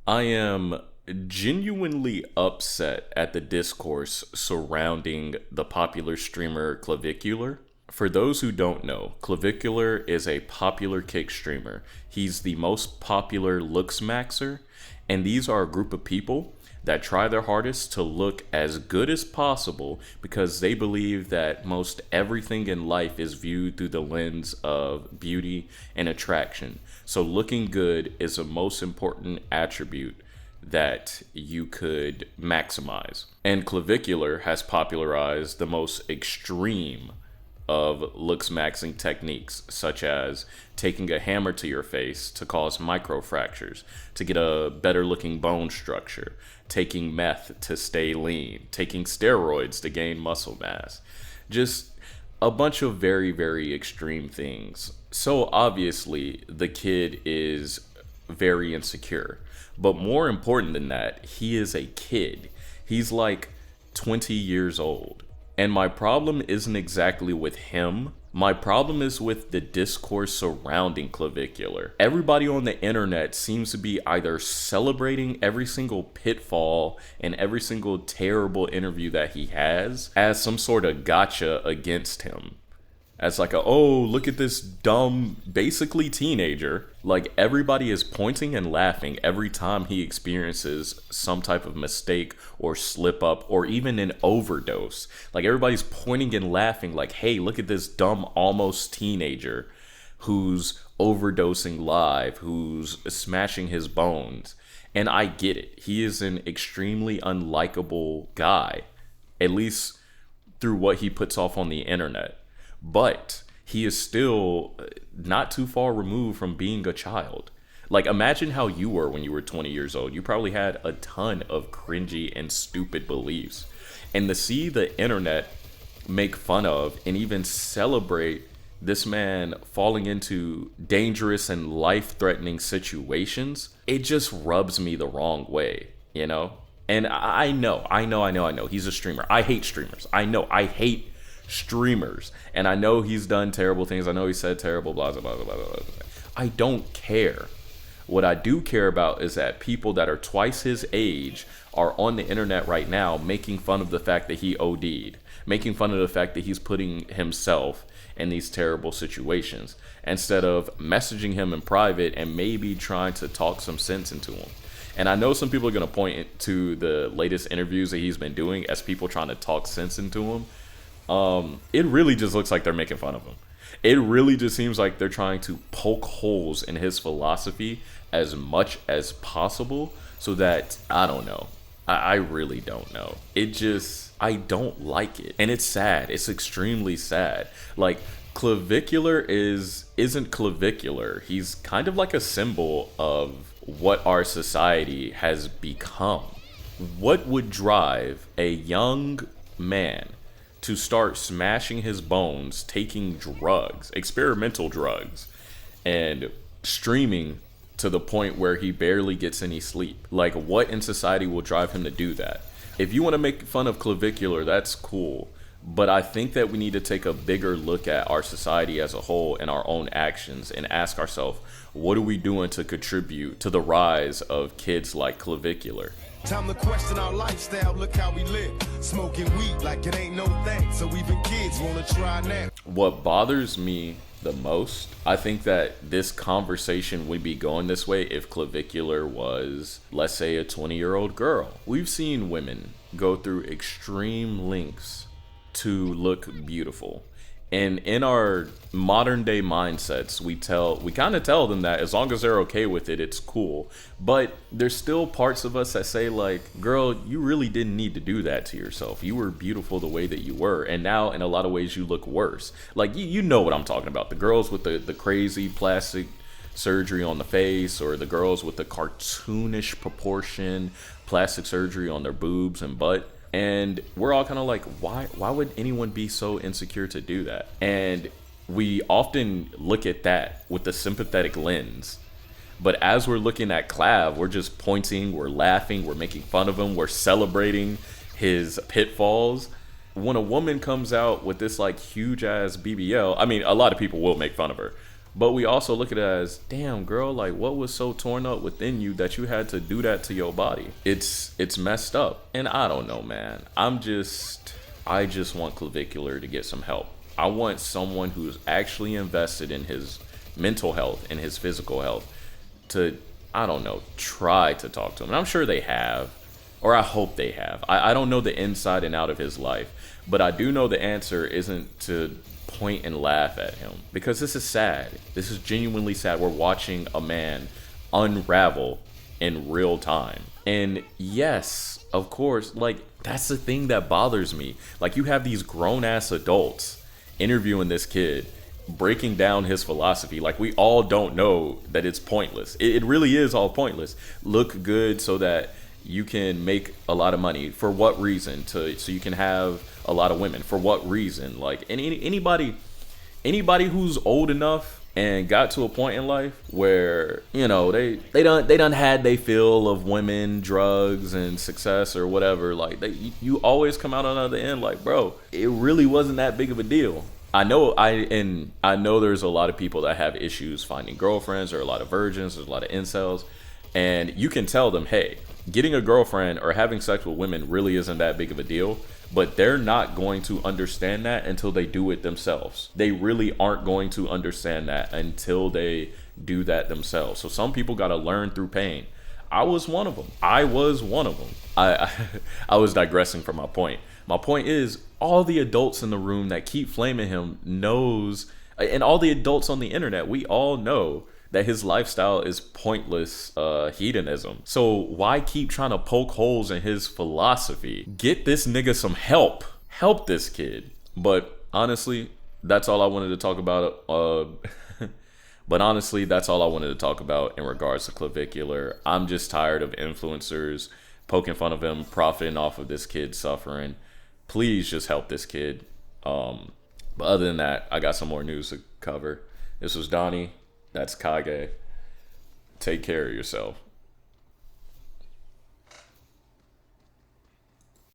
I am genuinely upset at the discourse surrounding the popular streamer Clavicular. For those who don't know, Clavicular is a popular kick streamer. He's the most popular looks maxer, and these are a group of people that try their hardest to look as good as possible because they believe that most everything in life is viewed through the lens of beauty and attraction. So looking good is the most important attribute that you could maximize. And Clavicular has popularized the most extreme of looks maxing techniques, such as taking a hammer to your face to cause microfractures, to get a better looking bone structure, taking meth to stay lean, taking steroids to gain muscle mass. Just a bunch of very, very extreme things. So obviously, the kid is very insecure. But more important than that, he is a kid. He's like 20 years old. And my problem isn't exactly with him. My problem is with the discourse surrounding Clavicular. Everybody on the internet seems to be either celebrating every single pitfall and every single terrible interview that he has as some sort of gotcha against him. As like oh, look at this dumb, basically teenager. Like everybody is pointing and laughing every time he experiences some type of mistake or slip up or even an overdose. Like everybody's pointing and laughing like, hey, look at this dumb, almost teenager who's overdosing live, who's smashing his bones. And I get it. He is an extremely unlikable guy, at least through what he puts off on the internet. But he is still not too far removed from being a child. Like, imagine how you were when you were 20 years old. You probably had a ton of cringy and stupid beliefs. And to see the internet make fun of and even celebrate this man falling into dangerous and life-threatening situations, it just rubs me the wrong way, you know? And I know. He's a streamer. I hate streamers. I hate streamers, and I know he's done terrible things. I know he said terrible blah blah blah blah blah. I don't care. What I do care about is that people that are twice his age are on the internet right now making fun of the fact that he OD'd, making fun of the fact that he's putting himself in these terrible situations, instead of messaging him in private and maybe trying to talk some sense into him. And I know some people are going to point to the latest interviews that he's been doing as people trying to talk sense into him. It really just looks like they're making fun of him. It really just seems like they're trying to poke holes in his philosophy as much as possible so that, I don't know. I really don't know. I don't like it. And it's sad. It's extremely sad. Like, Clavicular isn't clavicular. He's kind of like a symbol of what our society has become. What would drive a young man to start smashing his bones, taking drugs, experimental drugs, and streaming to the point where he barely gets any sleep? Like, what in society will drive him to do that? If you want to make fun of Clavicular, that's cool. But I think that we need to take a bigger look at our society as a whole and our own actions and ask ourselves, what are we doing to contribute to the rise of kids like Clavicular? Time to question our lifestyle, look how we live. Smoking weed like it ain't no thing, so even kids wanna try now. What bothers me the most, I think that this conversation would be going this way if Clavicular was, let's say, a 20-year-old girl. We've seen women go through extreme lengths to look beautiful. And in our modern day mindsets, we kind of tell them that as long as they're okay with it, it's cool. But there's still parts of us that say like, girl, you really didn't need to do that to yourself. You were beautiful the way that you were. And now in a lot of ways you look worse. Like, you know what I'm talking about. The girls with the crazy plastic surgery on the face, or the girls with the cartoonish proportion plastic surgery on their boobs and butt. And we're all kind of like, why would anyone be so insecure to do that? And we often look at that with the sympathetic lens. But as we're looking at Clav, we're just pointing, we're laughing, we're making fun of him, we're celebrating his pitfalls. When a woman comes out with this like huge ass BBL, I mean, a lot of people will make fun of her. But we also look at it as, damn girl, like what was so torn up within you that you had to do that to your body? It's messed up. And I don't know, man. I just want Clavicular to get some help. I want someone who's actually invested in his mental health and his physical health to, I don't know, try to talk to him. And I'm sure they have, or I hope they have. I don't know the inside and out of his life, but I do know the answer isn't to point and laugh at him, because this is sad. This is genuinely sad. We're watching a man unravel in real time. And yes, of course, like that's the thing that bothers me. Like you have these grown ass adults interviewing this kid, breaking down his philosophy. Like we all don't know that it's pointless. It really is all pointless. Look good so that you can make a lot of money. For what reason? So you can have a lot of women. For what reason? Like anybody who's old enough and got to a point in life where, you know, they done had they fill of women, drugs, and success or whatever. Like you always come out on the other end like, bro, it really wasn't that big of a deal. I know there's a lot of people that have issues finding girlfriends, or a lot of virgins, there's a lot of incels, and you can tell them, hey, getting a girlfriend or having sex with women really isn't that big of a deal, but they're not going to understand that until they do it themselves. They really aren't going to understand that until they do that themselves. So some people got to learn through pain. I was one of them. I was digressing from my point. My point is, all the adults in the room that keep flaming him knows, and all the adults on the internet, we all know that his lifestyle is pointless hedonism. So why keep trying to poke holes in his philosophy? Get this nigga some help. Help this kid. But honestly, that's all I wanted to talk about. That's all I wanted to talk about in regards to Clavicular. I'm just tired of influencers poking fun of him, profiting off of this kid suffering. Please just help this kid. But other than that, I got some more news to cover. This was Donnie. That's Kage. Take care of yourself.